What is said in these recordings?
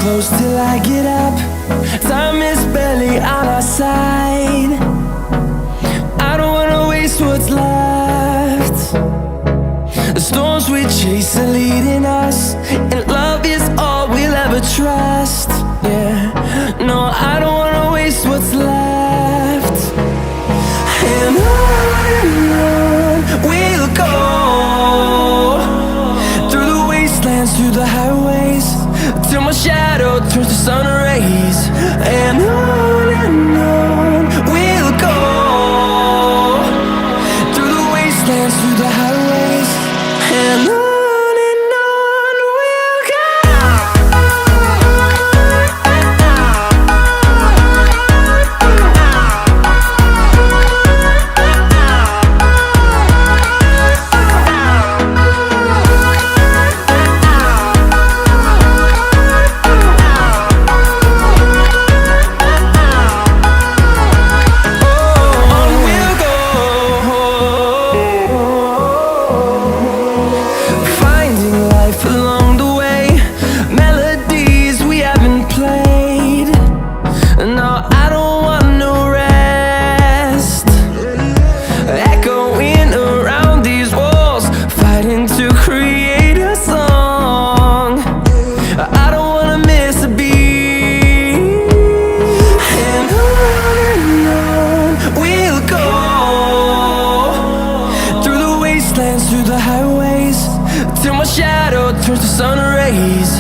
close till I get up. Time is barely on our side. I don't wanna waste what's left. The storms we chase are leading us, and love is all we'll ever trust. Yeah, no, I don't wanna waste what's left. And on we'll go, through the wastelands, through the highways, till my shadow turns to sun rays. And on we'll go, through the wastelands, through the highways, and on. Through the highways, till my shadow turns to sun rays.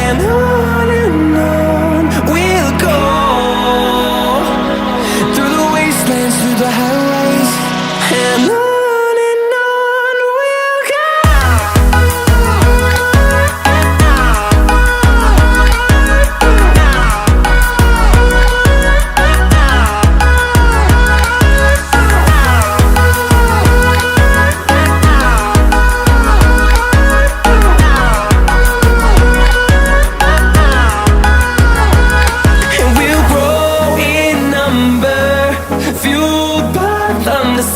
And on we'll go, through the wastelands, through the highways, and on we'll go.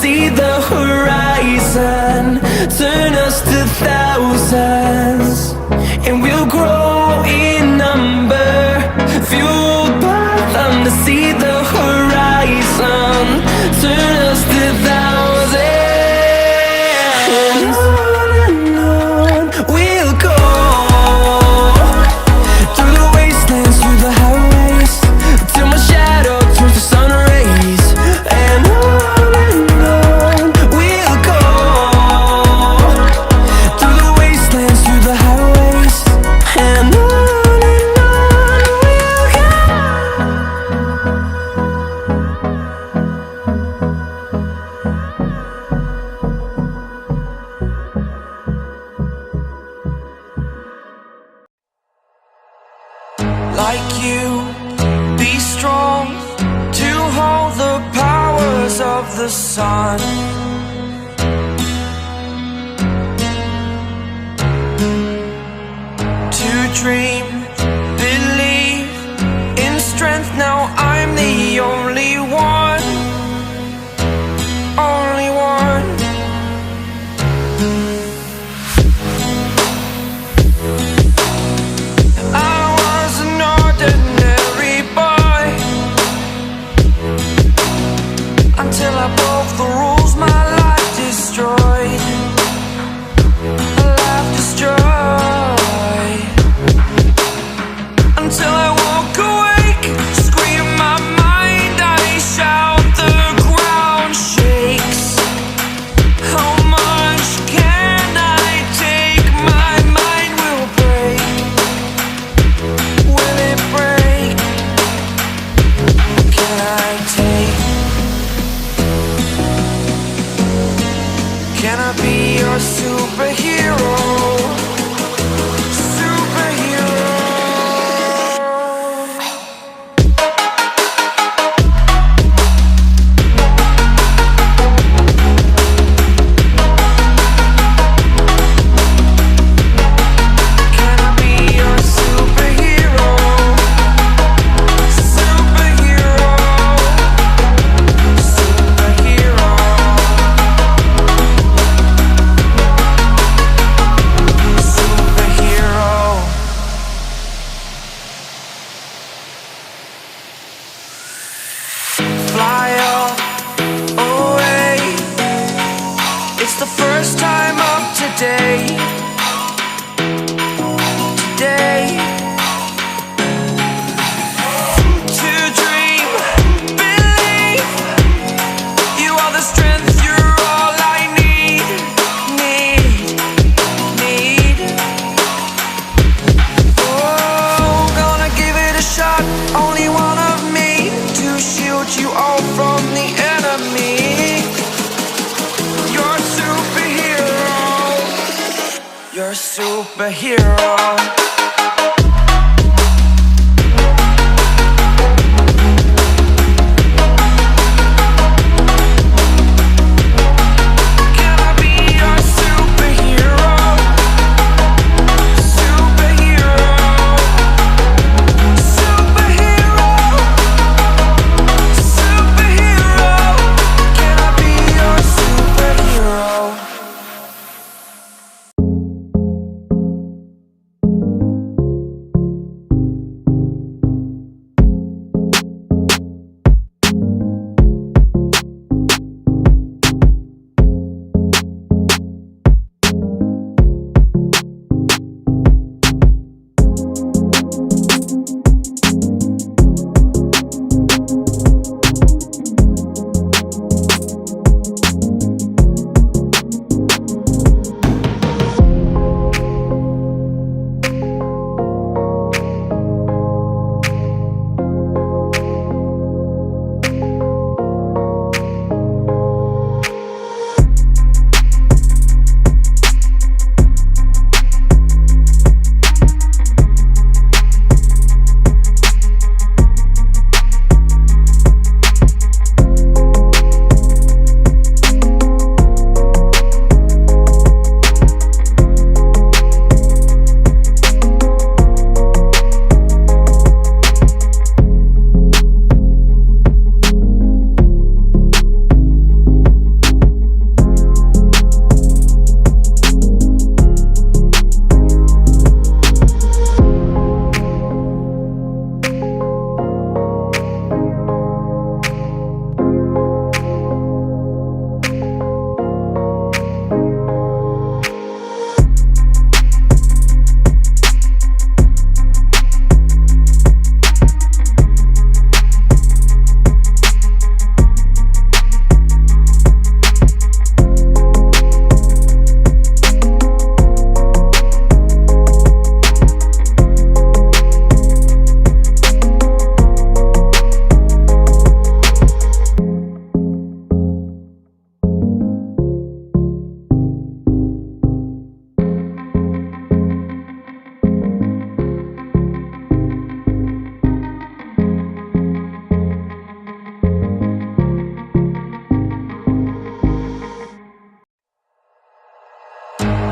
See the horizon turn us to thousands, and we'll grow in number, fueled by them to see the horizon turn us to thousands. And on we'll go, through the wastelands, through the highways, till my shadow turns to sun rays. And like you, be strong to hold the powers of the sun. To dream, believe in strength. Now I'm the only one, only one. Until I broke the rules, my life destroyed, life destroyed. Until I woke awake, scream my mind, I shout. today. Today. To dream, believe. You are the strength, you're all I need. Oh, gonna give it a shot. Only one of me to shield you all from the enemy. You're a superhero. You're a superhero.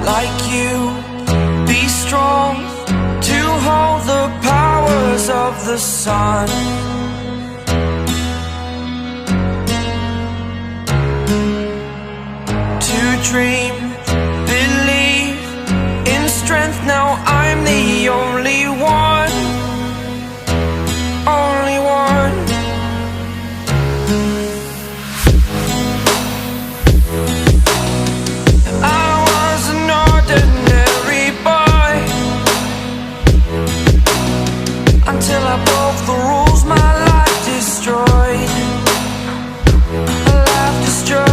Like you, be strong to hold the powers of the sun. To dream, believe in strength. Now I'm the only one, only one. Until I broke the rules, my life destroyed. A life destroyed.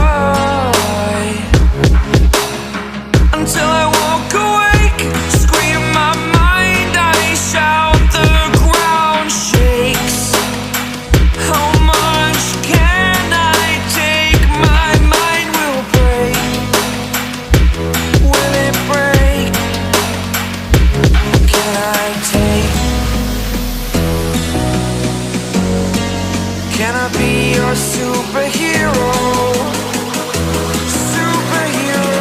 Until I woke awake, scream my mind, I shout, the ground shakes. How much can I take? My mind will break. Will it break? Can I take? Can I be your superhero? Superhero.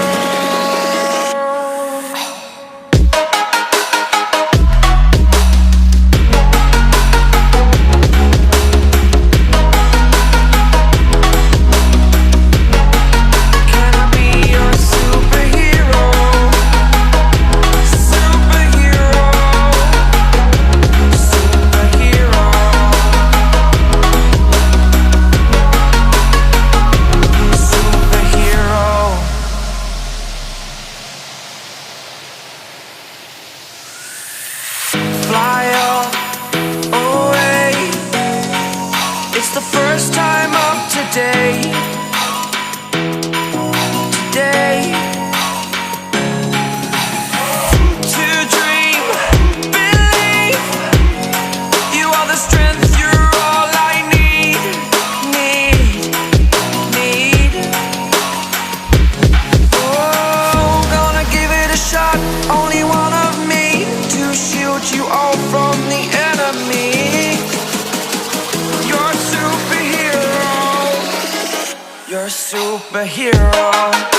Can I be your superhero? Superhero. Superhero. the first time of today. Today. To dream, believe. You are the strength, you're all I need. Oh, gonna give it a shot. Only one of me to shield you all from the enemy. You're a superhero. You're a superhero.